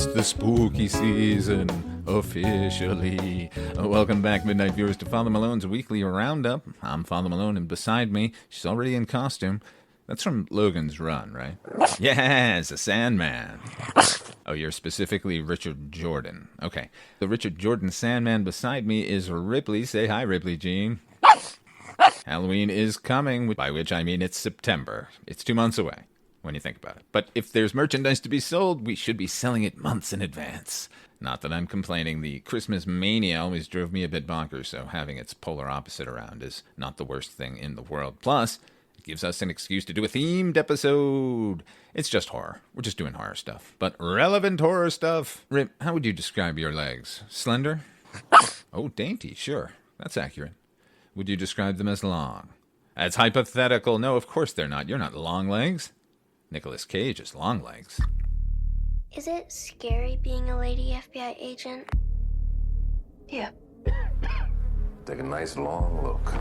It's the spooky season, officially. Welcome back, Midnight viewers, to Father Malone's weekly Roundup. I'm Father Malone, and beside me, she's already in costume. That's from Logan's Run, right? Yes, a Sandman. Oh, you're specifically Richard Jordan. Okay. The Richard Jordan Sandman beside me is Ripley. Say hi, Ripley Jean. Halloween is coming, by which I mean it's September. It's 2 months away, when you think about it. But if there's merchandise to be sold, we should be selling it months in advance. Not that I'm complaining. The Christmas mania always drove me a bit bonkers, so having its polar opposite around is not the worst thing in the world. Plus, it gives us an excuse to do a themed episode. It's just horror. We're just doing horror stuff. But relevant horror stuff. Rip, how would you describe your legs? Slender? Oh, dainty, sure. That's accurate. Would you describe them as long? That's hypothetical. No, of course they're not. You're not Longlegs. Nicolas Cage is Longlegs. Is it scary being a lady FBI agent? Yeah. Take a nice long look.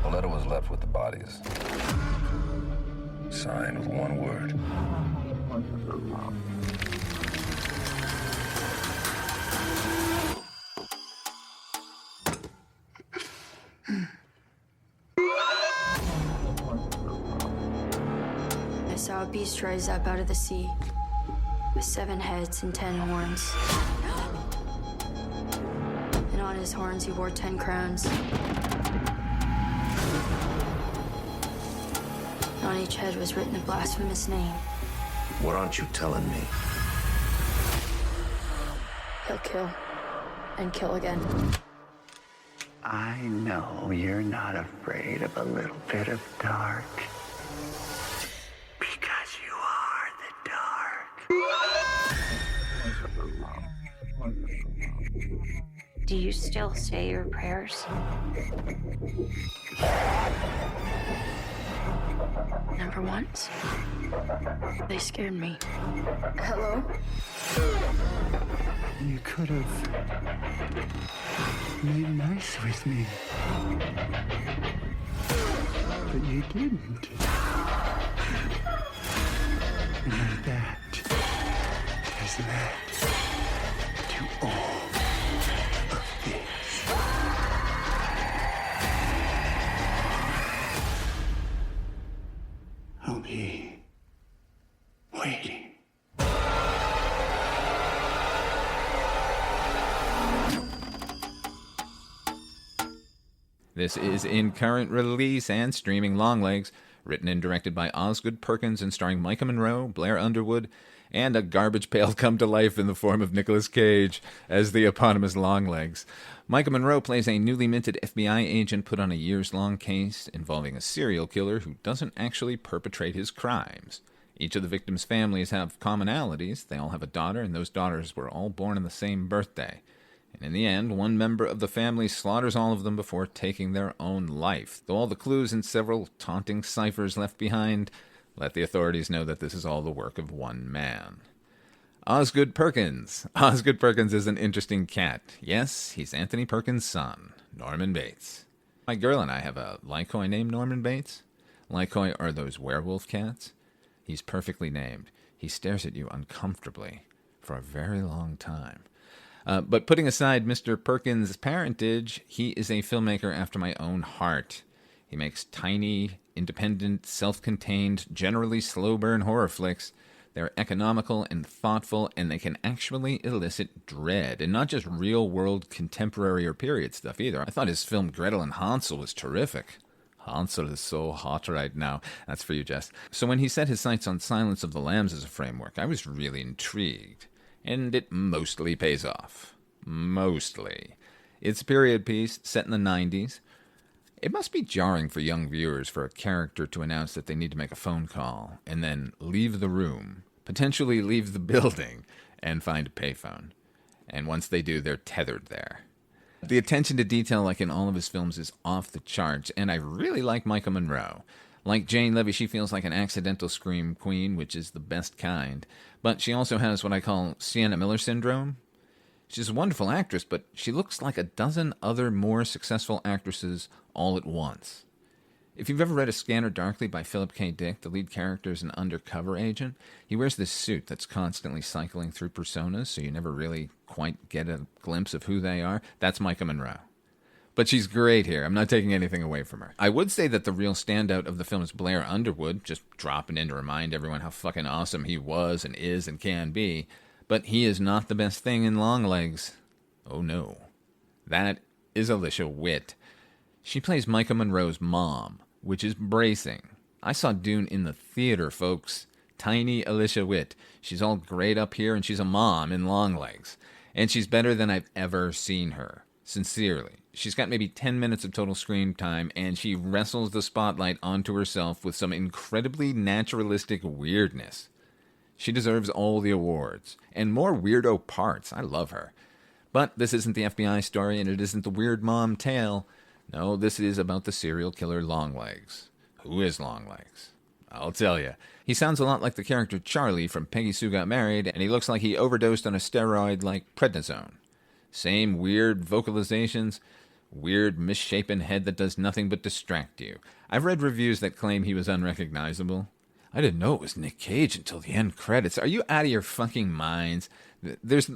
A letter was left with the bodies. Signed with one word. I saw a beast rise up out of the sea with 7 heads and 10 horns. And on his horns he wore 10 crowns. And on each head was written a blasphemous name. What aren't you telling me? He'll kill and kill again. I know you're not afraid of a little bit of dark. Because you are the dark. Do you still say your prayers? Number ones? They scared me. Hello? You could have made nice with me. But you didn't. And that has led to all of this. I'll be waiting. This is in current release and streaming Longlegs, written and directed by Osgood Perkins and starring Micah Monroe, Blair Underwood, and a garbage pail come to life in the form of Nicolas Cage as the eponymous Longlegs. Micah Monroe plays a newly minted FBI agent put on a years-long case involving a serial killer who doesn't actually perpetrate his crimes. Each of the victims' families have commonalities. They all have a daughter, and those daughters were all born on the same birthday. And in the end, one member of the family slaughters all of them before taking their own life. Though all the clues and several taunting ciphers left behind let the authorities know that this is all the work of one man. Osgood Perkins. Osgood Perkins is an interesting cat. Yes, he's Anthony Perkins' son, Norman Bates. My girl and I have a Lycoy named Norman Bates. Lycoy are those werewolf cats. He's perfectly named. He stares at you uncomfortably for a very long time. But putting aside Mr. Perkins' parentage, he is a filmmaker after my own heart. He makes tiny, independent, self-contained, generally slow-burn horror flicks. They're economical and thoughtful, and they can actually elicit dread, and not just real-world contemporary or period stuff either. I thought his film Gretel and Hansel was terrific. Hansel is so hot right now. That's for you, Jess. So when he set his sights on Silence of the Lambs as a framework, I was really intrigued. And it mostly pays off. Mostly. It's a period piece set in the 90s. It must be jarring for young viewers for a character to announce that they need to make a phone call and then leave the room, potentially leave the building, and find a payphone. And once they do, they're tethered there. The attention to detail, like in all of his films, is off the charts, and I really like Micah Monroe. Like Jane Levy, she feels like an accidental scream queen, which is the best kind. But she also has what I call Sienna Miller syndrome. She's a wonderful actress, but she looks like a dozen other more successful actresses all at once. If you've ever read A Scanner Darkly by Philip K. Dick, the lead character is an undercover agent. He wears this suit that's constantly cycling through personas, so you never really quite get a glimpse of who they are. That's Micah Monroe. But she's great here. I'm not taking anything away from her. I would say that the real standout of the film is Blair Underwood, just dropping in to remind everyone how fucking awesome he was and is and can be. But he is not the best thing in Longlegs. Oh no. That is Alicia Witt. She plays Micah Monroe's mom, which is bracing. I saw Dune in the theater, folks. Tiny Alicia Witt. She's all great up here, and she's a mom in Longlegs. And she's better than I've ever seen her. Sincerely. She's got maybe 10 minutes of total screen time, and she wrestles the spotlight onto herself with some incredibly naturalistic weirdness. She deserves all the awards. And more weirdo parts. I love her. But this isn't the FBI story, and it isn't the weird mom tale. No, this is about the serial killer Longlegs. Who is Longlegs? I'll tell you. He sounds a lot like the character Charlie from Peggy Sue Got Married, and he looks like he overdosed on a steroid like prednisone. Same weird vocalizations, weird misshapen head that does nothing but distract you. I've read reviews that claim he was unrecognizable. I didn't know it was Nick Cage until the end credits. Are you out of your fucking minds? There's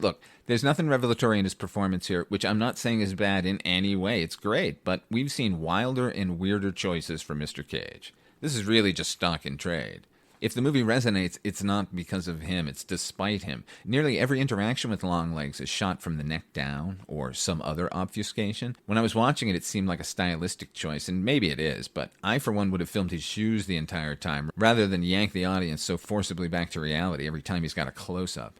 nothing revelatory in his performance here, which I'm not saying is bad in any way. It's great, but we've seen wilder and weirder choices from Mr. Cage. This is really just stock in trade. If the movie resonates, it's not because of him, it's despite him. Nearly every interaction with Longlegs is shot from the neck down, or some other obfuscation. When I was watching it, it seemed like a stylistic choice, and maybe it is, but I for one would have filmed his shoes the entire time, rather than yank the audience so forcibly back to reality every time he's got a close-up.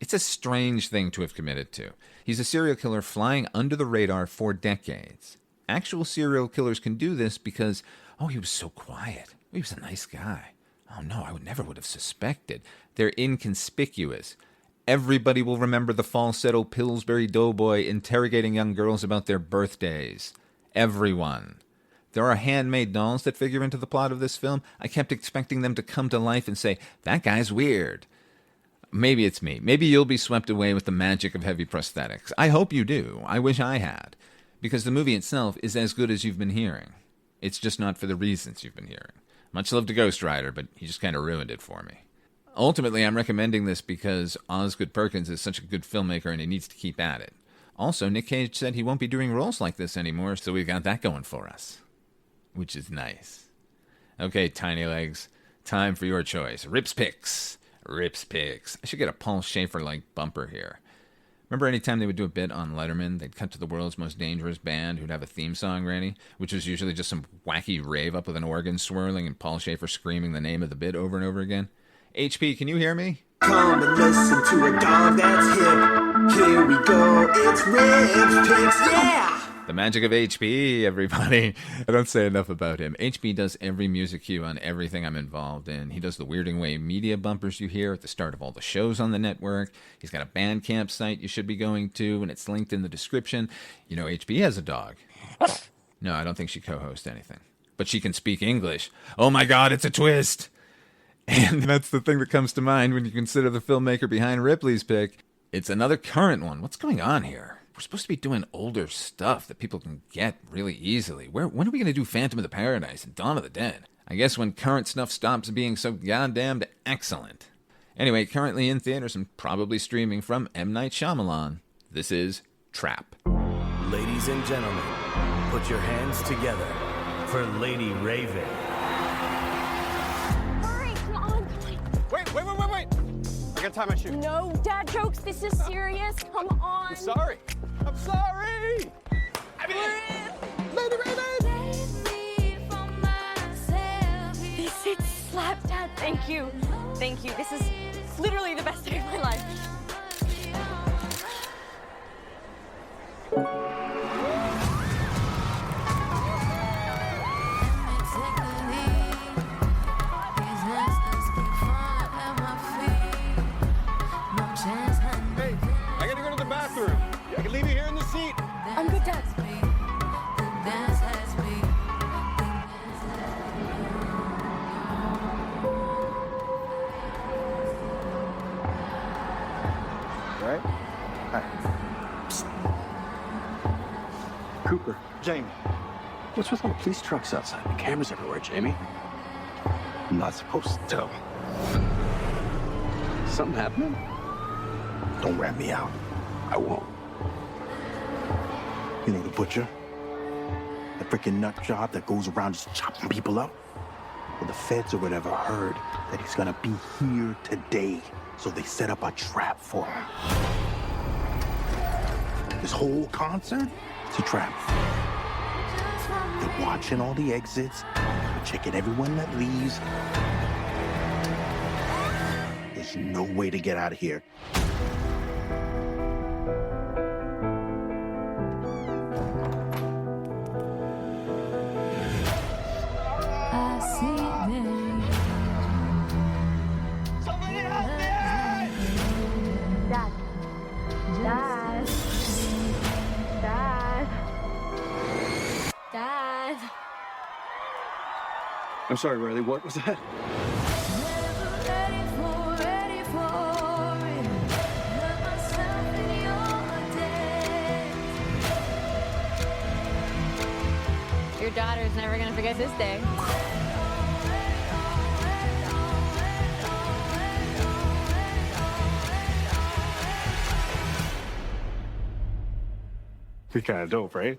It's a strange thing to have committed to. He's a serial killer flying under the radar for decades. Actual serial killers can do this because, he was so quiet. He was a nice guy. Oh no, I never would have suspected. They're inconspicuous. Everybody will remember the falsetto Pillsbury Doughboy interrogating young girls about their birthdays. Everyone. There are handmade dolls that figure into the plot of this film. I kept expecting them to come to life and say, that guy's weird. Maybe it's me. Maybe you'll be swept away with the magic of heavy prosthetics. I hope you do. I wish I had. Because the movie itself is as good as you've been hearing. It's just not for the reasons you've been hearing. Much love to Ghost Rider, but he just kind of ruined it for me. Ultimately, I'm recommending this because Osgood Perkins is such a good filmmaker and he needs to keep at it. Also, Nick Cage said he won't be doing roles like this anymore, so we've got that going for us. Which is nice. Okay, Tiny Legs, time for your choice. Rips Picks. Rips Picks. I should get a Paul Schaefer-like bumper here. Remember any time they would do a bit on Letterman, they'd cut to the world's most dangerous band who'd have a theme song ready, which was usually just some wacky rave up with an organ swirling and Paul Schaefer screaming the name of the bit over and over again? HP, can you hear me? Come and listen to a dog that's hip. Here we go, it's Rips Picks, yeah! The magic of HP, everybody. I don't say enough about him. HP does every music cue on everything I'm involved in. He does the Weirding Way media bumpers you hear at the start of all the shows on the network. He's got a Bandcamp site you should be going to, and it's linked in the description. You know, HP has a dog. No, I don't think she co-hosts anything. But she can speak English. Oh my God, it's a twist! And that's the thing that comes to mind when you consider the filmmaker behind Ripley's pick. It's another current one. What's going on here? We're supposed to be doing older stuff that people can get really easily. When are we going to do Phantom of the Paradise and Dawn of the Dead? I guess when current stuff stops being so goddamned excellent. Anyway, currently in theaters and probably streaming from M. Night Shyamalan, this is Trap. Ladies and gentlemen, put your hands together for Lady Raven. Hurry, come on. Wait. I gotta tie my shoe. No, Dad jokes. This is serious. Come on. I'm sorry. Lady Raven! This slap, Dad. Thank you. This is literally the best day of my life. Hey, I gotta go to the bathroom. I can leave you here in the seat. I'm good, Dad. Right? Hi. Psst. Cooper. Jamie. What's with all the police trucks outside? The cameras everywhere, Jamie. I'm not supposed to tell. Something happening? Don't rat me out. I won't. You know the butcher? The freaking nut job that goes around just chopping people up? Well, the feds or whatever heard that he's gonna be here today, so they set up a trap for him. This whole concert, it's a trap. They're watching all the exits, checking everyone that leaves. There's no way to get out of here. Dad. I'm sorry, Riley. What was that? Your daughter's never gonna forget this day. You're kind of dope, right?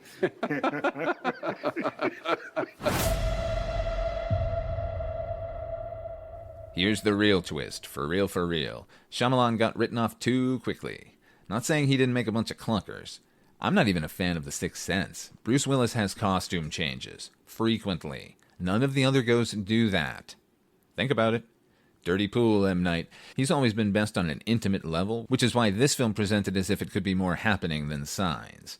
Here's the real twist, for real, for real. Shyamalan got written off too quickly. Not saying he didn't make a bunch of clunkers. I'm not even a fan of The Sixth Sense. Bruce Willis has costume changes, frequently. None of the other ghosts do that. Think about it. Dirty Pool, M. Night. He's always been best on an intimate level, which is why this film presented as if it could be more happening than Signs.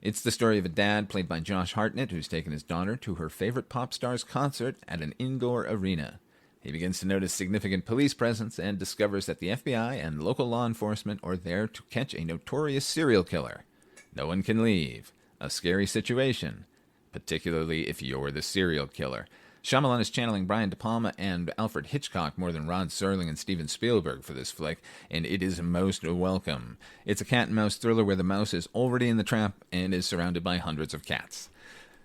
It's the story of a dad, played by Josh Hartnett, who's taken his daughter to her favorite pop star's concert at an indoor arena. He begins to notice significant police presence and discovers that the FBI and local law enforcement are there to catch a notorious serial killer. No one can leave. A scary situation, particularly if you're the serial killer. Shyamalan is channeling Brian De Palma and Alfred Hitchcock more than Rod Serling and Steven Spielberg for this flick, and it is most welcome. It's a cat-and-mouse thriller where the mouse is already in the trap and is surrounded by hundreds of cats.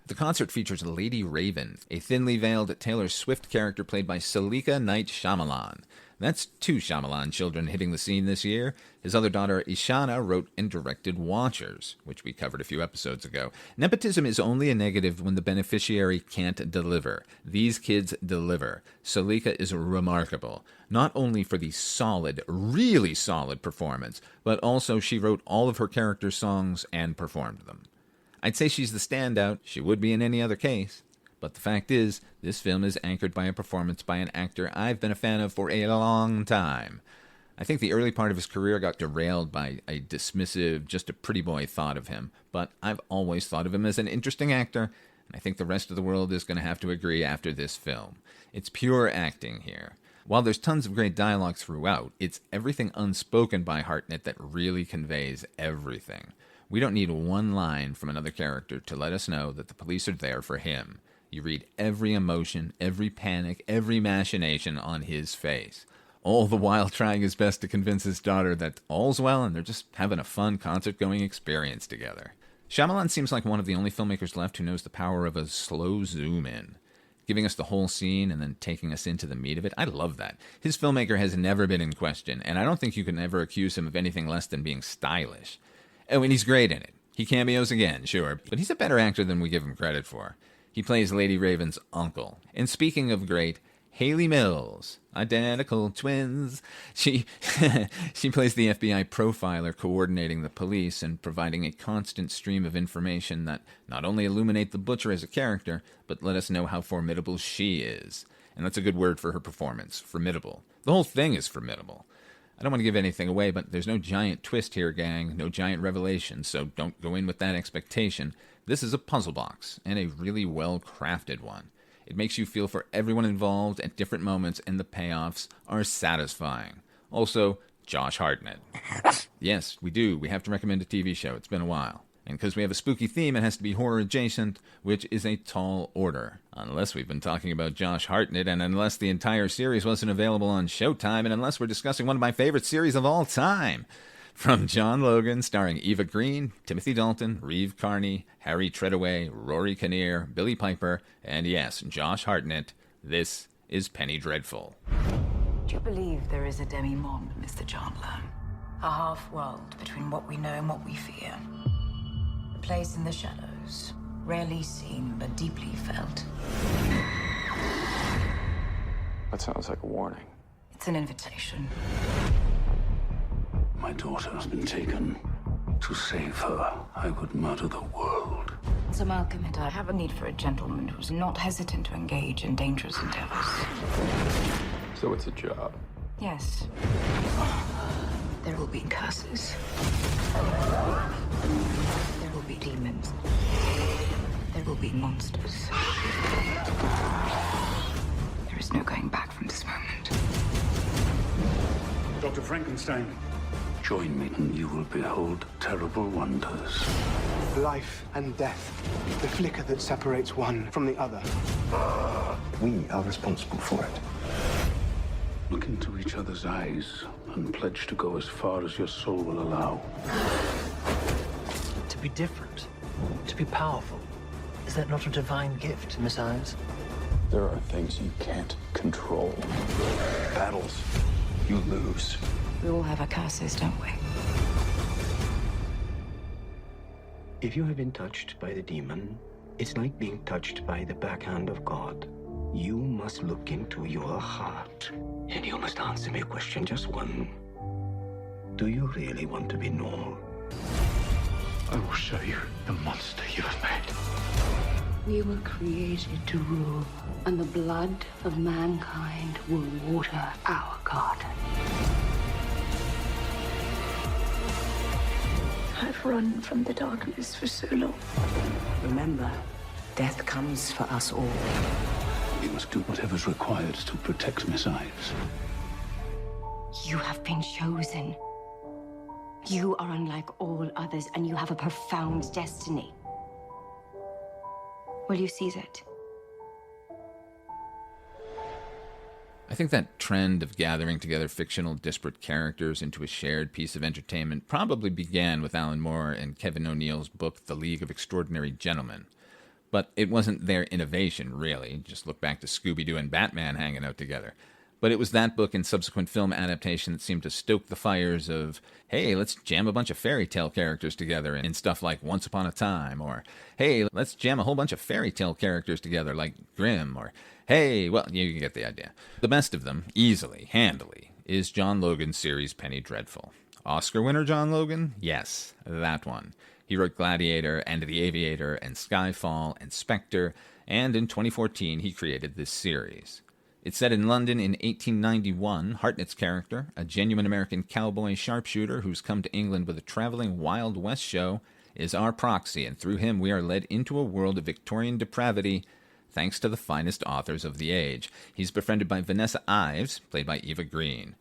The concert features Lady Raven, a thinly veiled Taylor Swift character played by Salika Knight Shyamalan. That's 2 Shyamalan children hitting the scene this year. His other daughter, Ishana, wrote and directed Watchers, which we covered a few episodes ago. Nepotism is only a negative when the beneficiary can't deliver. These kids deliver. Salika is remarkable, not only for the solid, really solid performance, but also she wrote all of her characters' songs and performed them. I'd say she's the standout. She would be in any other case. But the fact is, this film is anchored by a performance by an actor I've been a fan of for a long time. I think the early part of his career got derailed by a dismissive, just a pretty boy thought of him, but I've always thought of him as an interesting actor, and I think the rest of the world is going to have to agree after this film. It's pure acting here. While there's tons of great dialogue throughout, it's everything unspoken by Hartnett that really conveys everything. We don't need one line from another character to let us know that the police are there for him. You read every emotion, every panic, every machination on his face, all the while trying his best to convince his daughter that all's well and they're just having a fun concert-going experience together. Shyamalan seems like one of the only filmmakers left who knows the power of a slow zoom-in, giving us the whole scene and then taking us into the meat of it. I love that. His filmmaker has never been in question, and I don't think you can ever accuse him of anything less than being stylish. Oh, and he's great in it. He cameos again, sure, but he's a better actor than we give him credit for. He plays Lady Raven's uncle. And speaking of great, Haley Mills, identical twins. She plays the FBI profiler coordinating the police and providing a constant stream of information that not only illuminate the butcher as a character, but let us know how formidable she is. And that's a good word for her performance, formidable. The whole thing is formidable. I don't want to give anything away, but there's no giant twist here, gang, no giant revelation, so don't go in with that expectation. This is a puzzle box, and a really well-crafted one. It makes you feel for everyone involved at different moments, and the payoffs are satisfying. Also, Josh Hartnett. Yes, we do. We have to recommend a TV show. It's been a while. And because we have a spooky theme, it has to be horror-adjacent, which is a tall order. Unless we've been talking about Josh Hartnett, and unless the entire series wasn't available on Showtime, and unless we're discussing one of my favorite series of all time. From John Logan, starring Eva Green, Timothy Dalton, Reeve Carney, Harry Treadaway, Rory Kinnear, Billy Piper, and yes, Josh Hartnett, this is Penny Dreadful. Do you believe there is a demi-monde, Mr. Chandler? A half-world between what we know and what we fear. A place in the shadows, rarely seen but deeply felt. That sounds like a warning. It's an invitation. My daughter has been taken. To save her, I would murder the world. Sir Malcolm and I have a need for a gentleman who's not hesitant to engage in dangerous endeavors. So it's a job. Yes. There will be curses. There will be demons. There will be monsters. There is no going back from this moment. Dr. Frankenstein, join me and you will behold terrible wonders. Life and death, the flicker that separates one from the other. We are responsible for it. Look into each other's eyes and pledge to go as far as your soul will allow. To be different, to be powerful, is that not a divine gift, Miss Ives? There are things you can't control. Battles, you lose. We all have our curses, don't we? If you have been touched by the demon, it's like being touched by the backhand of God. You must look into your heart, and you must answer me a question, just one. Do you really want to be normal? I will show you the monster you have made. We were created to rule, and the blood of mankind will water our garden. I've run from the darkness for so long. Remember, death comes for us all. You must do whatever's required to protect Miss Ives. You have been chosen. You are unlike all others, and you have a profound destiny. Will you seize it? I think that trend of gathering together fictional, disparate characters into a shared piece of entertainment probably began with Alan Moore and Kevin O'Neill's book, The League of Extraordinary Gentlemen. But it wasn't their innovation, really. Just look back to Scooby-Doo and Batman hanging out together. But it was that book and subsequent film adaptation that seemed to stoke the fires of, hey, let's jam a bunch of fairy tale characters together in stuff like Once Upon a Time, or, hey, let's jam a whole bunch of fairy tale characters together like Grimm, or, hey, well, you get the idea. The best of them, easily, handily, is John Logan's series Penny Dreadful. Oscar winner John Logan? Yes, that one. He wrote Gladiator and The Aviator and Skyfall and Spectre, and in 2014 he created this series. It's set in London in 1891. Hartnett's character, a genuine American cowboy sharpshooter who's come to England with a traveling Wild West show, is our proxy, and through him we are led into a world of Victorian depravity thanks to the finest authors of the age. He's befriended by Vanessa Ives, played by Eva Green.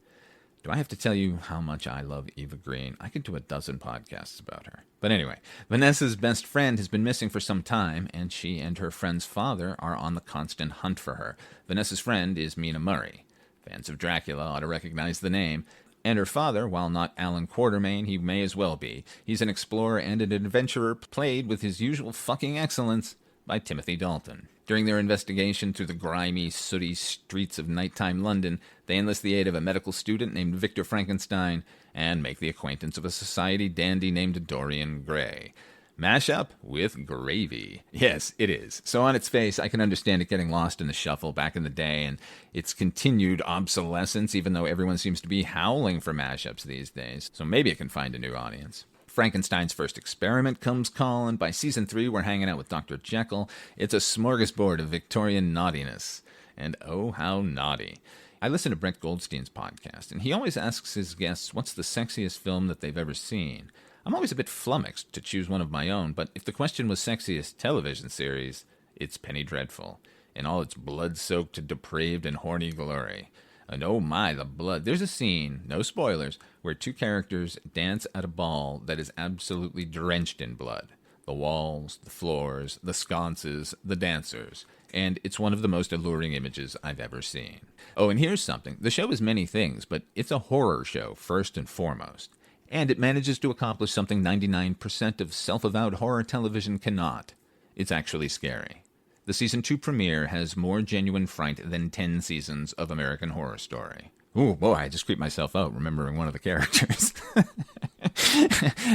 Do I have to tell you how much I love Eva Green? I could do a dozen podcasts about her. But anyway, Vanessa's best friend has been missing for some time, and she and her friend's father are on the constant hunt for her. Vanessa's friend is Mina Murray. Fans of Dracula ought to recognize the name. And her father, while not Alan Quatermain, he may as well be. He's an explorer and an adventurer played with his usual fucking excellence by Timothy Dalton. During their investigation through the grimy, sooty streets of nighttime London, they enlist the aid of a medical student named Victor Frankenstein and make the acquaintance of a society dandy named Dorian Gray. Mashup with gravy. Yes, it is. So on its face, I can understand it getting lost in the shuffle back in the day and its continued obsolescence, even though everyone seems to be howling for mashups these days. So maybe it can find a new audience. Frankenstein's first experiment comes calling. By season 3, we're hanging out with Dr. Jekyll. It's a smorgasbord of Victorian naughtiness. And oh, how naughty. I listen to Brett Goldstein's podcast, and he always asks his guests what's the sexiest film that they've ever seen. I'm always a bit flummoxed to choose one of my own, but if the question was sexiest television series, it's Penny Dreadful, in all its blood-soaked, depraved, and horny glory. And oh my, the blood. There's a scene, no spoilers, where two characters dance at a ball that is absolutely drenched in blood. The walls, the floors, the sconces, the dancers. And it's one of the most alluring images I've ever seen. Oh, and here's something. The show is many things, but it's a horror show first and foremost. And it manages to accomplish something 99% of self-avowed horror television cannot. It's actually scary. The season 2 premiere has more genuine fright than 10 seasons of American Horror Story. Ooh, boy, I just creeped myself out remembering one of the characters.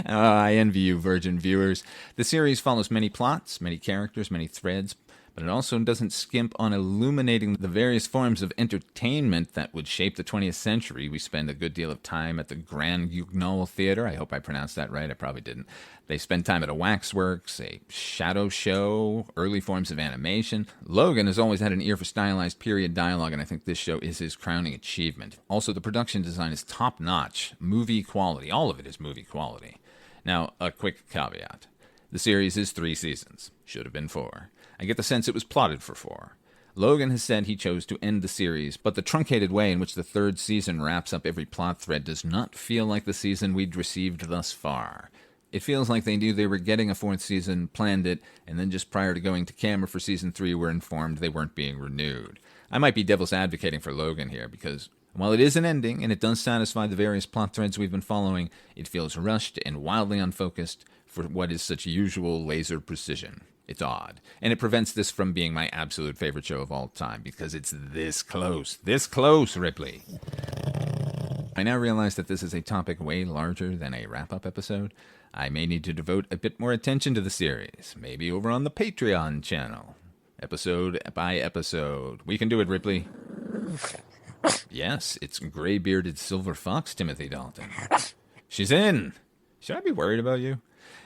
I envy you, virgin viewers. The series follows many plots, many characters, many threads, but it also doesn't skimp on illuminating the various forms of entertainment that would shape the 20th century. We spend a good deal of time at the Grand Guignol Theater. I hope I pronounced that right. I probably didn't. They spend time at a waxworks, a shadow show, early forms of animation. Logan has always had an ear for stylized period dialogue, and I think this show is his crowning achievement. Also, the production design is top-notch, movie quality. All of it is movie quality. Now, a quick caveat. The series is 3 seasons. Should have been 4. I get the sense it was plotted for 4. Logan has said he chose to end the series, but the truncated way in which the 3rd season wraps up every plot thread does not feel like the season we'd received thus far. It feels like they knew they were getting a 4th season, planned it, and then just prior to going to camera for season 3 were informed they weren't being renewed. I might be devil's advocating for Logan here, because while it is an ending, and it does satisfy the various plot threads we've been following, it feels rushed and wildly unfocused for what is such usual laser precision. It's odd, and it prevents this from being my absolute favorite show of all time, because it's this close, Ripley. I now realize that this is a topic way larger than a wrap-up episode. I may need to devote a bit more attention to the series, maybe over on the Patreon channel. Episode by episode. We can do it, Ripley. Yes, it's gray-bearded silver fox Timothy Dalton. She's in! Should I be worried about you?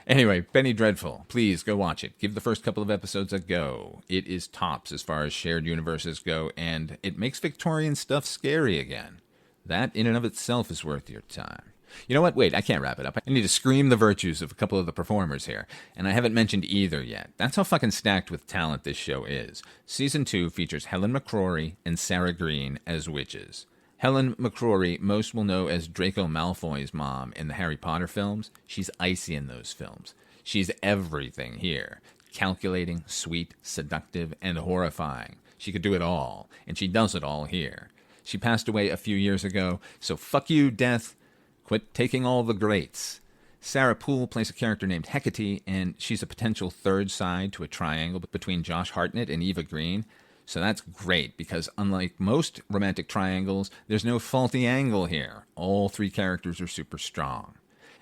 Anyway, Penny Dreadful, please go watch it. Give the first couple of episodes a go. It is tops as far as shared universes go, and it makes Victorian stuff scary again. That in and of itself is worth your time. You know what? Wait, I can't wrap it up. I need to scream the virtues of a couple of the performers here, and I haven't mentioned either yet. That's how fucking stacked with talent this show is. Season 2 features Helen McCrory and Sarah Green as witches. Helen McCrory, most will know as Draco Malfoy's mom in the Harry Potter films. She's icy in those films. She's everything here. Calculating, sweet, seductive, and horrifying. She could do it all, and she does it all here. She passed away a few years ago, so fuck you, death. Quit taking all the greats. Sarah Poole plays a character named Hecate, and she's a potential third side to a triangle between Josh Hartnett and Eva Green. So that's great, because unlike most romantic triangles, there's no faulty angle here. All 3 characters are super strong.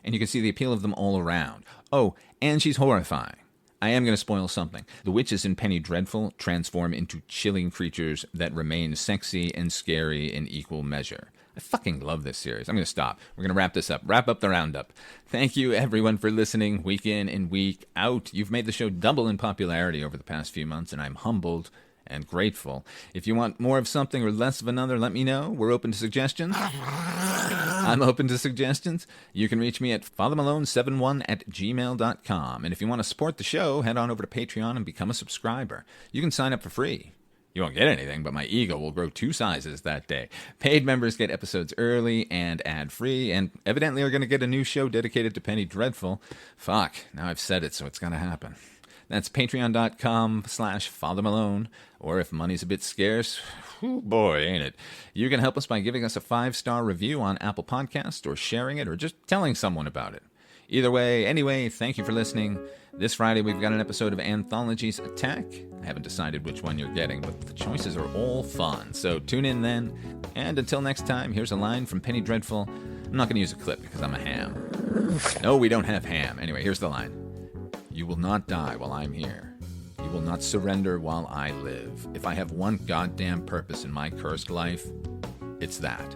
And you can see the appeal of them all around. Oh, and she's horrifying. I am going to spoil something. The witches in Penny Dreadful transform into chilling creatures that remain sexy and scary in equal measure. I fucking love this series. I'm going to stop. We're going to wrap this up. Wrap up the roundup. Thank you, everyone, for listening week in and week out. You've made the show double in popularity over the past few months, and I'm humbled and grateful. If you want more of something or less of another, let me know. We're open to suggestions. I'm open to suggestions. You can reach me at fathermalone71@gmail.com. And if you want to support the show, head on over to Patreon and become a subscriber. You can sign up for free. You won't get anything, but my ego will grow 2 sizes that day. Paid members get episodes early and ad-free, and evidently are going to get a new show dedicated to Penny Dreadful. Fuck, now I've said it, so it's going to happen. That's patreon.com/fathermalone. Or if money's a bit scarce, whew, boy, ain't it? You can help us by giving us a 5-star review on Apple Podcasts, or sharing it, or just telling someone about it. Either way, anyway, thank you for listening. This Friday, we've got an episode of Anthology's Attack. I haven't decided which one you're getting, but the choices are all fun. So tune in then. And until next time, here's a line from Penny Dreadful. I'm not going to use a clip because I'm a ham. No, we don't have ham. Anyway, here's the line. You will not die while I'm here. You will not surrender while I live. If I have one goddamn purpose in my cursed life, it's that.